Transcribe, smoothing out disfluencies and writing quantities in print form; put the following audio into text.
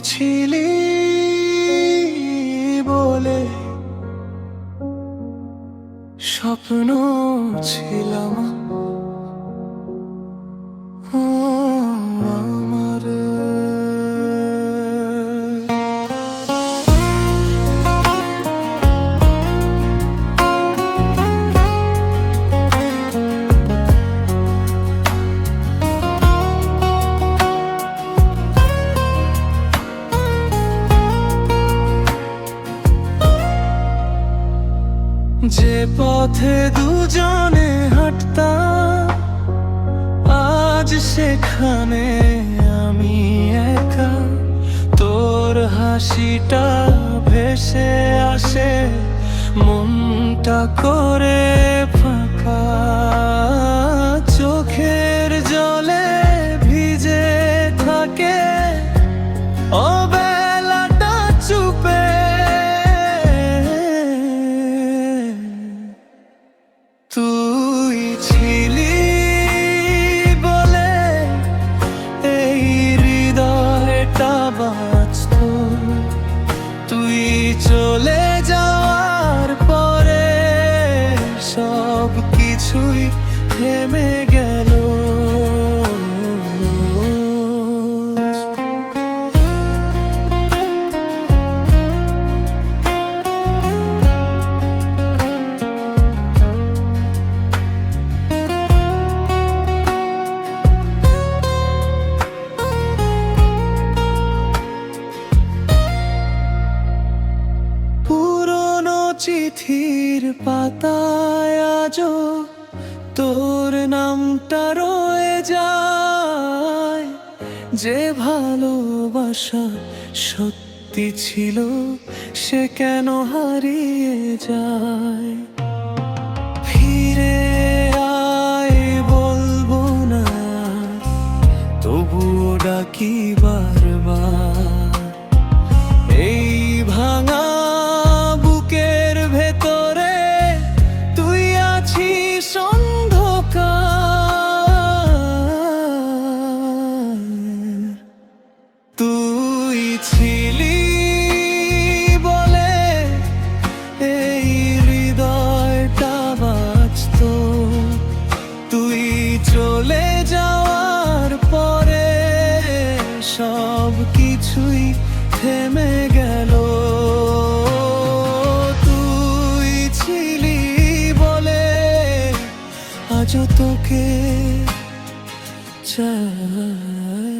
ছিলি বলে স্বপ্ন ছিলাম আমার। যে পথে দুজনে হাঁটতাম আজ সেখানে আমি একা। তোর হাসিটা ভেসে আসে মনটা করে ফাঁকা। চোখের জলে ভিজে থাকে অবেলাটা চুপে। তুই ছিলি বলে এই হৃদয়টা বাঁচত। তুই চলে যাওয়ার পরে সব কিছুই থেমে গেল। চিঠির পাতায় আজও তোর নামটা রয়ে যায়। যে ভালোবাসা সত্যি ছিল সে কেন হারিয়ে যায়। ফিরে আয় বলবো না তবুও ডাকি বারবার। এই ভাঙা তুই ছিলি বলে এই হৃদয়টা বাঁচত। তুই চলে যাওয়ার পরে সব কিছুই থেমে গেল। তুই ছিলি বলে আজও তোকে চাই।